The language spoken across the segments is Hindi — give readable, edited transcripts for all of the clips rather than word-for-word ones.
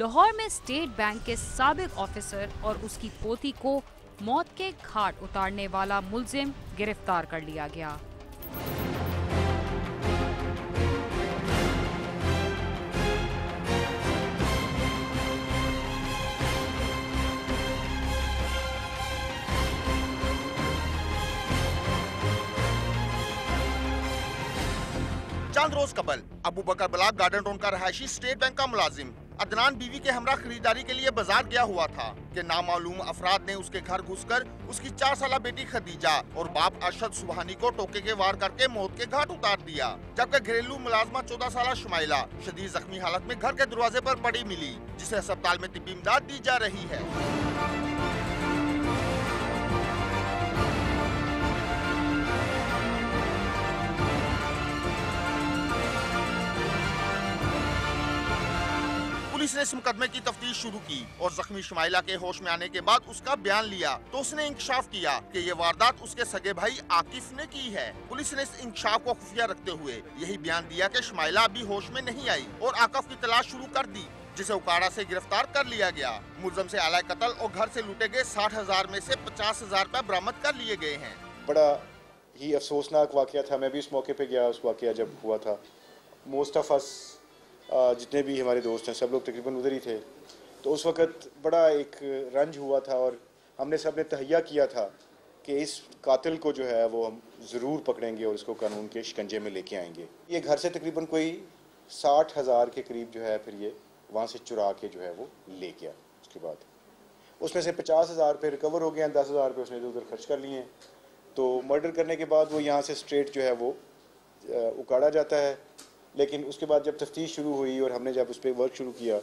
लाहौर में स्टेट बैंक के साबिक ऑफिसर और उसकी पोती को मौत के घाट उतारने वाला मुलजिम गिरफ्तार कर लिया गया। चंद रोज कबल अबू बकर ब्लॉक गार्डन टाउन का रहायशी स्टेट बैंक का मुलाजिम अदनान बीवी के हमरा खरीदारी के लिए बाजार गया हुआ था कि नामालूम अफराद ने उसके घर घुसकर उसकी 4 साला बेटी खदीजा और बाप अरशद सुबहानी को टोके के वार करके मौत के घाट उतार दिया, जबकि घरेलू मुलाजमा 14 साला शुमाइला शदीद जख्मी हालत में घर के दरवाजे पर पड़ी मिली, जिसे अस्पताल में तिब्बी इमदाद दी जा रही है। पुलिस ने इस मुकदमे की तफ्तीश शुरू की और जख्मी शुमाइला के होश में आने के बाद उसका बयान लिया तो उसने इंकशाफ किया कि ये वारदात उसके सगे भाई आकिफ ने की है। पुलिस ने इस इंकशाफ को खुफिया रखते हुए यही बयान दिया कि शुमाइला अभी होश में नहीं आई और आकिफ की तलाश शुरू कर दी, जिसे उकाड़ा से गिरफ्तार कर लिया गया। मुलजम से आला कत्ल और घर से लूटे गए 60,000 में से 50,000 रुपए बरामद कर लिए गए हैं। बड़ा ही अफसोसनाक वाकया था। मैं भी उस मौके पे गया उस वाकया जब हुआ था। मोस्ट ऑफ अस जितने भी हमारे दोस्त हैं सब लोग तकरीबन उधर ही थे, तो उस वक़्त बड़ा एक रंज हुआ था और हमने सब ने तहैया किया था कि इस कातिल को जो है वो हम ज़रूर पकड़ेंगे और इसको कानून के शिकंजे में लेके आएंगे। ये घर से तकरीबन कोई 60,000 के करीब जो है फिर ये वहाँ से चुरा के जो है वो ले गया। उसके बाद उसमें से 50,000 रुपये रिकवर हो गए हैं, 10,000 रुपये उसने इधर खर्च कर लिए हैं। तो मर्डर करने के बाद वो यहाँ से स्ट्रेट जो है वो उकाड़ा जाता है, लेकिन उसके बाद जब तफ्तीश शुरू हुई और हमने जब उस पर वर्क शुरू किया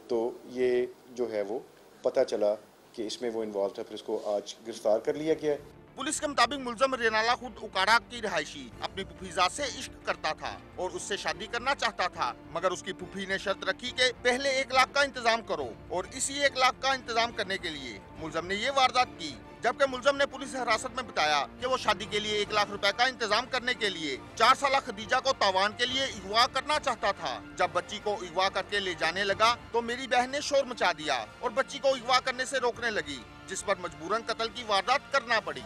तो ये जो है वो पता चला कि इसमें वो इन्वॉल्व था, फिर उसको आज गिरफ्तार कर लिया गया। पुलिस के मुताबिक मुलजम रेनाला खुद उकाड़ा की रिहायशी अपनी फुफीजा से इश्क करता था और उससे शादी करना चाहता था, मगर उसकी फुफी ने शर्त रखी कि पहले 1 लाख का इंतजाम करो और इसी 1 लाख का इंतजाम करने के लिए मुलजम ने ये वारदात की। जबकि मुलजम ने पुलिस हिरासत में बताया कि वो शादी के लिए 1 लाख रुपए का इंतजाम करने के लिए 4 साला खदीजा को तावान के लिए अगवा करना चाहता था। जब बच्ची को अगवा करके ले जाने लगा तो मेरी बहन ने शोर मचा दिया और बच्ची को अगवा करने से रोकने लगी, जिस पर मजबूरन कत्ल की वारदात करना पड़ी।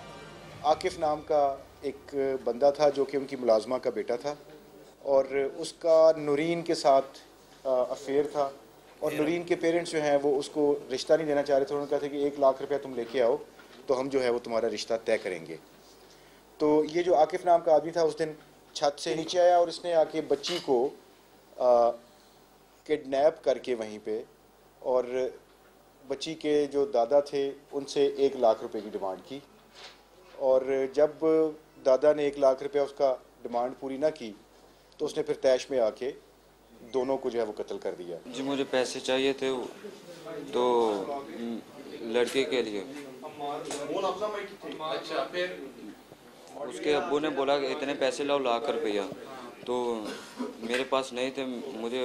आकिफ नाम का एक बंदा था जो कि उनकी मुलाजमा का बेटा था और उसका नूरीन के साथ अफेयर था और नूरीन के पेरेंट्स जो हैं वो उसको रिश्ता नहीं देना चाह रहे थे। उन्होंने कहा था कि 1 लाख रुपया तुम लेके आओ तो हम जो है वो तुम्हारा रिश्ता तय करेंगे। तो ये जो आकिफ नाम का आदमी था उस दिन छत से नीचे आया और इसने आके बच्ची को किडनैप करके वहीं पे और बच्ची के जो दादा थे उनसे 1 लाख रुपए की डिमांड की और जब दादा ने 1 लाख रुपया उसका डिमांड पूरी ना की तो उसने फिर तैश में आके दोनों को जो है वो कत्ल कर दिया। जी मुझे पैसे चाहिए थे तो लड़के के लिए। अच्छा, फिर उसके अब्बू ने बोला कि इतने पैसे लाओ 1 लाख रुपया, तो मेरे पास नहीं थे, मुझे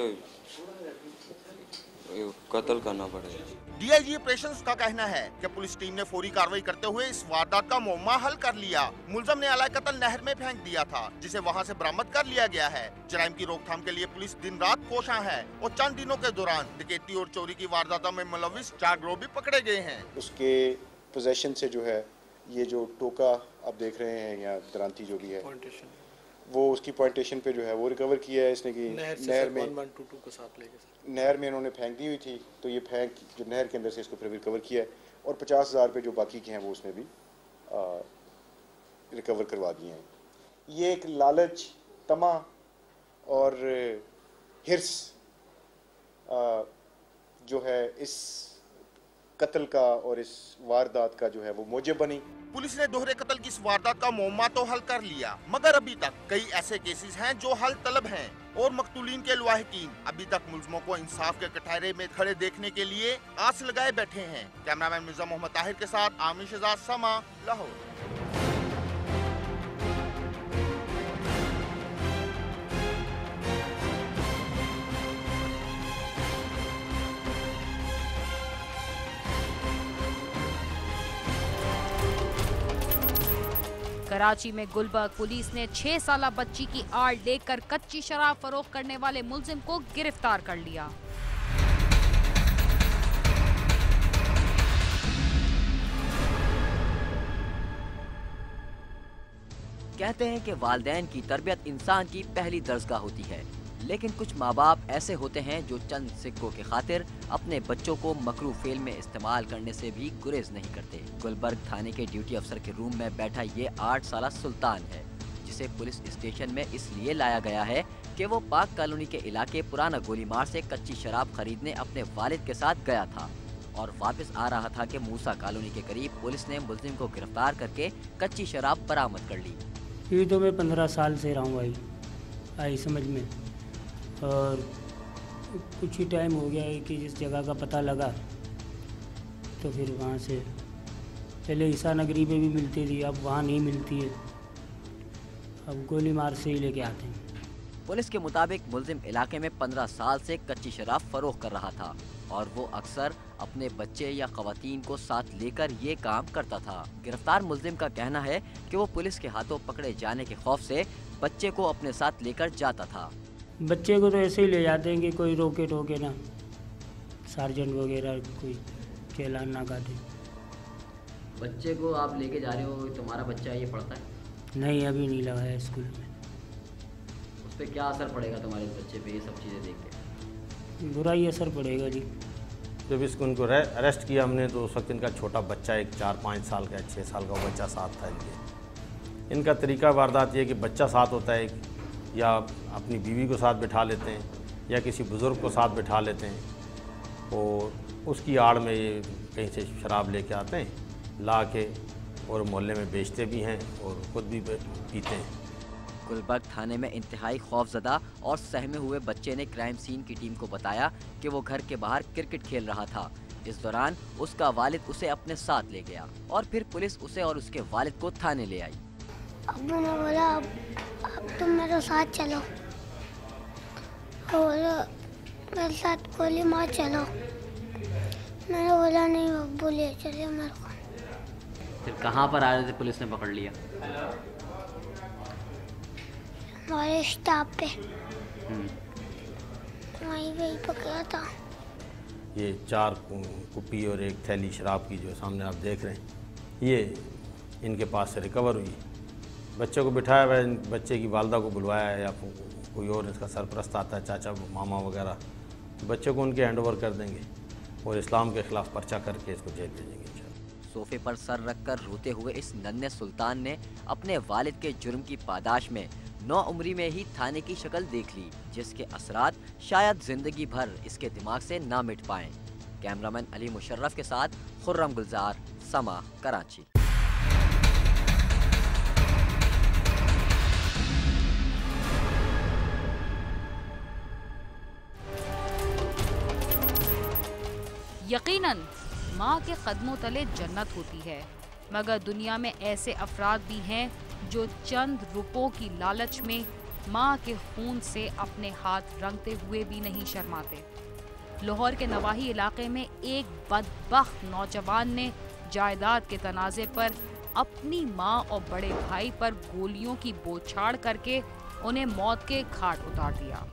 कत्ल करना पड़ेगा। डीआईजी ऑपरेशंस का कहना है कि पुलिस टीम ने फौरी कार्रवाई करते हुए इस वारदात का मुअम्मा हल कर लिया। मुलजम ने आला कत्ल नहर में फेंक दिया था, जिसे वहां से बरामद कर लिया गया है। जराइम की रोकथाम के लिए पुलिस दिन रात कोशां है और चंद दिनों के दौरान डकैती और चोरी की वारदातों में मुलविस 4 गिरोह भी पकड़े गए हैं। उसके पोजेशन से जो है ये जो टोका आप देख रहे हैं या दरांती जो भी है वो उसकी पॉइंटेशन पे जो है वो रिकवर किया है इसने कि नहर में 1122 के साथ लेके नहर में इन्होंने फेंक दी हुई थी, तो ये फेंक जो नहर के अंदर से इसको फिर रिकवर किया है और 50,000 रुपये जो बाकी के हैं वो उसने भी रिकवर करवा दिए हैं। ये एक लालच, तमा और हिर्स जो है इस कत्ल का और इस वारदात का जो है वो मूजिब बनी। पुलिस ने दोहरे कत्ल की इस वारदात का मुअम्मा तो हल कर लिया, मगर अभी तक कई ऐसे केसेस हैं जो हल तलब हैं और मकतूलीन के लवाहिकीन अभी तक मुल्ज़िमों को इंसाफ के कटहरे में खड़े देखने के लिए आस लगाए बैठे हैं। कैमरामैन मिर्जा मोहम्मद ताहिर के साथ आमिर शहजाद, समा, लाहौर। कराची में गुलबर्ग पुलिस ने 6 साला बच्ची की आड़ लेकर कच्ची शराब फरोख्त करने वाले मुलजिम को गिरफ्तार कर लिया। कहते हैं कि वालिदैन की तरबियत इंसान की पहली दरसगाह होती है, लेकिन कुछ माँ बाप ऐसे होते हैं जो चंद सिक्कों के खातिर अपने बच्चों को मकरू फेल में इस्तेमाल करने से भी गुरेज नहीं करते। गुलबर्ग थाने के ड्यूटी अफसर के रूम में बैठा ये 8 साला सुल्तान है, जिसे पुलिस स्टेशन में इसलिए लाया गया है कि वो पाक कॉलोनी के इलाके पुराना गोलीमार से कच्ची शराब खरीदने अपने वालिद के साथ गया था और वापस आ रहा था कि मूसा कॉलोनी के करीब पुलिस ने मुलजिम को गिरफ्तार करके कच्ची शराब बरामद कर ली। ये तो मैं 15 साल से रहा हूँ आई समझ में, और कुछ ही टाइम हो गया है कि जिस जगह का पता लगा तो फिर वहाँ से पहले ईसा नगरी पे भी मिलती थी, अब वहाँ नहीं मिलती है, अब गोली मार से ही लेके आते हैं। पुलिस के मुताबिक मुलजिम इलाके में 15 साल से कच्ची शराब फरोख्त कर रहा था और वो अक्सर अपने बच्चे या खवातीन को साथ लेकर ये काम करता था। गिरफ्तार मुलजिम का कहना है कि वो पुलिस के हाथों पकड़े जाने के खौफ से बच्चे को अपने साथ लेकर जाता था। बच्चे को तो ऐसे ही ले जाते हैं कि कोई रोके टोके ना, सार्जेंट वगैरह कोई चालान ना काटे। बच्चे को आप लेके जा रहे हो, तुम्हारा बच्चा ये पढ़ता है? नहीं, अभी नहीं लगा है स्कूल में। उस पर क्या असर पड़ेगा तुम्हारे बच्चे पे ये सब चीज़ें देख के? बुरा ही असर पड़ेगा जी। जब इसको उनको अरेस्ट किया हमने तो उस वक्त इनका छोटा बच्चा एक 4-5 साल का 6 साल का बच्चा साथ था इनके। इनका तरीका वारदात ये कि बच्चा साथ होता है या अपनी बीवी को साथ बिठा लेते हैं या किसी बुज़ुर्ग को साथ बिठा लेते हैं और उसकी आड़ में ये कहीं से शराब लेके आते हैं, ला के और मोहल्ले में बेचते भी हैं और ख़ुद भी पीते हैं। गुलबर्ग थाने में इंतहाई खौफजदा और सहमे हुए बच्चे ने क्राइम सीन की टीम को बताया कि वो घर के बाहर क्रिकेट खेल रहा था। इस दौरान उसका वालिद उसे अपने साथ ले गया और फिर पुलिस उसे और उसके वालिद को थाने ले आई। अब्बू ने बोला अब तुम मेरे साथ चलो और मेरे साथ गोली मार चलो। मैंने बोला नहीं अब्बू ले चले मेरे को। फिर कहाँ पर आ रहे थे, पुलिस ने पकड़ लिया? हमारे स्टाफ पे वहीं पकड़ा था। ये 4 कुप्पी और 1 थैली शराब की जो सामने आप देख रहे हैं, ये इनके पास से रिकवर हुई। बच्चे को बिठाया हुआ, बच्चे की वालदा को बुलवाया है या कोई और इसका सरपरस्त आता है, चाचा मामा वगैरह, तो बच्चे को उनके हैंड ओवर कर देंगे और इस्लाम के ख़िलाफ़ पर्चा करके इसको जेल भेजेंगे। सोफे पर सर रखकर रोते हुए इस नन्हे सुल्तान ने अपने वालिद के जुर्म की पादाश में 9 उम्री में ही थाने की शक्ल देख ली, जिसके असरात शायद जिंदगी भर इसके दिमाग से ना मिट पाएं। कैमरामैन अली मुशर्रफ के साथ खुर्रम गुलजार, समा, कराची। यकीनन माँ के कदमों तले जन्नत होती है, मगर दुनिया में ऐसे अफराद भी हैं जो चंद रुपयों की लालच में माँ के खून से अपने हाथ रंगते हुए भी नहीं शर्माते। लाहौर के नवाही इलाके में एक बदबख्त नौजवान ने जायदाद के तनाज़े पर अपनी माँ और बड़े भाई पर गोलियों की बौछार करके उन्हें मौत के घाट उतार दिया।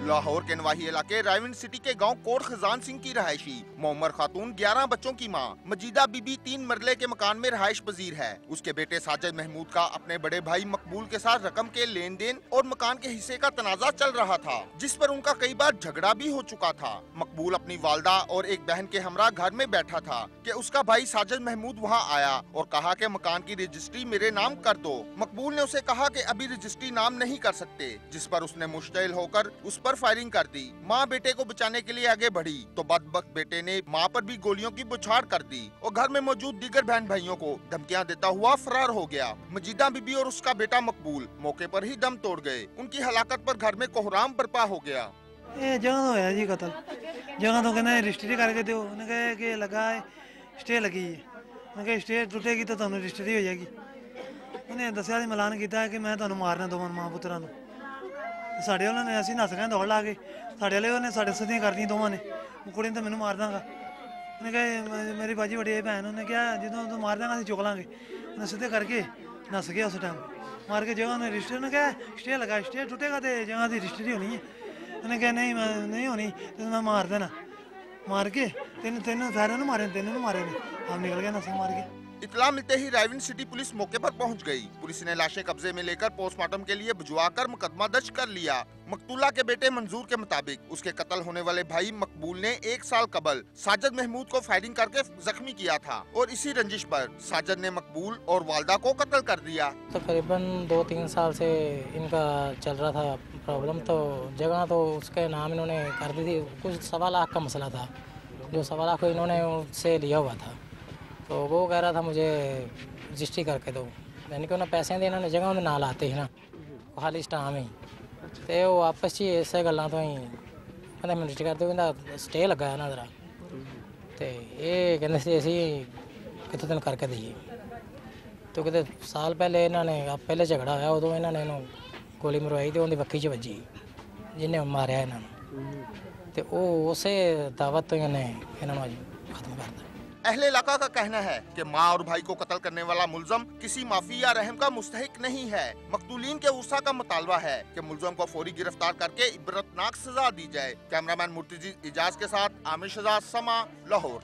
लाहौर के नवाही इलाके रायविंड सिटी के गांव कोट खजान सिंह की रहायशी मोहम्मद खातून 11 बच्चों की मां मजीदा बीबी 3 मरले के मकान में रहायश पजीर है। उसके बेटे साजिद महमूद का अपने बड़े भाई मकबूल के साथ रकम के लेन देन और मकान के हिस्से का तनाजा चल रहा था, जिस पर उनका कई बार झगड़ा भी हो चुका था। मकबूल अपनी वालदा और एक बहन के हमरा घर में बैठा था कि उसका भाई साजिद महमूद वहाँ आया और कहा कि मकान की रजिस्ट्री मेरे नाम कर दो। मकबूल ने उसे कहा कि अभी रजिस्ट्री नाम नहीं कर सकते, जिस पर उसने मुश्तइल होकर उस पर फायरिंग कर दी। माँ बेटे को बचाने के लिए आगे बढ़ी तो बदबख्त बेटे ने माँ पर भी गोलियों की बौछार कर दी और घर में मौजूद दीगर बहन भाइयों को धमकियां देता हुआ फरार हो गया। मजीदा बीबी और उसका बेटा मकबूल मौके पर ही दम तोड़ गए। उनकी हलाकत पर घर में कोहराम बर्पा हो गया। जगह होया जी कतल, जगह तो कहना रजिस्ट्री करके दो, उन्हें कहा कि लगा है स्टे लगी है, उन्हें कहा स्टे टूटेगी तो तुहानू रजिस्ट्री हो जाएगी। उन्हें दसिया मलान किया कि मैं तुहानू मारना दोवां मां पुत्तरां नू। साढ़े वालों ने असीं नस गए दौड़ ला के, साढ़े वाले उन्हें साढ़े सदियां कर दी दोवां ने, कुड़ी ने तो मैनू मार दांगा। उन्हें कहा मेरी बाजी बड़ी भैन, उन्हें कहा जो तू मार देंगा असीं चुक लांगे। उन्हें सीधे करके नस गया उस टाइम, मार के जगह उन्हें रजिस्ट्री ने कहा स्टे लगा, स्टे टूटेगा तो जगह की रजिस्ट्री होनी है। उन्हें कहा नहीं मैं नहीं होनी तो मैं मार देना, मार के तेन सारे मारे, तेन मारे, हम निकल गए नशे मार के। इतला मिलते ही रायविंड पुलिस मौके पर पहुंच गई। पुलिस ने लाशें कब्जे में लेकर पोस्टमार्टम के लिए भिजवाकर मुकदमा दर्ज कर लिया। मकतूला के बेटे मंजूर के मुताबिक उसके कत्ल होने वाले भाई मकबूल ने 1 साल कबल साजिद महमूद को फायरिंग करके जख्मी किया था और इसी रंजिश पर साजिद ने मकबूल और वालदा को कत्ल कर दिया। तकरीबन 2-3 साल से इनका चल रहा था प्रॉब्लम, तो जगह तो उसके नाम इन्होंने कर दी थी। कुछ 1.25 लाख का मसला था, जो 1.25 लाख इन्होंने उससे लिया हुआ था, तो वो कह रहा था मुझे रजिस्ट्री करके दो, यानी कि उन्हें पैसे देना ने जगह उन्हें ना लाते ही ना खाली स्टाम ही तो वो आपस ही इस गल्लां तो ही कहते मैं रजिस्ट्री कर दो, कहता स्टे लगा है ना जरा, तो ये कहते सी असी कितने दिन करके दईए। तो कहते साल पहले इन्होंने पहले झगड़ा होया, उदों इन्होंने गोली मरवाई तो उनकी बक्खी च वजी जिन्हें मारिया इन्होंने, तो उस दावत तो इन्होंने खत्म कर दिया। अहले इलाका का कहना है कि माँ और भाई को कत्ल करने वाला मुलजम किसी माफी या रहम का मुस्तहिक नहीं है। मकतूलीन के उर्सा का मुतालबा है कि मुलजम को फौरी गिरफ्तार करके इबरतनाक सजा दी जाए। कैमरामैन मुर्तजी इजाज के साथ आमिर शहजाद, समा, लाहौर।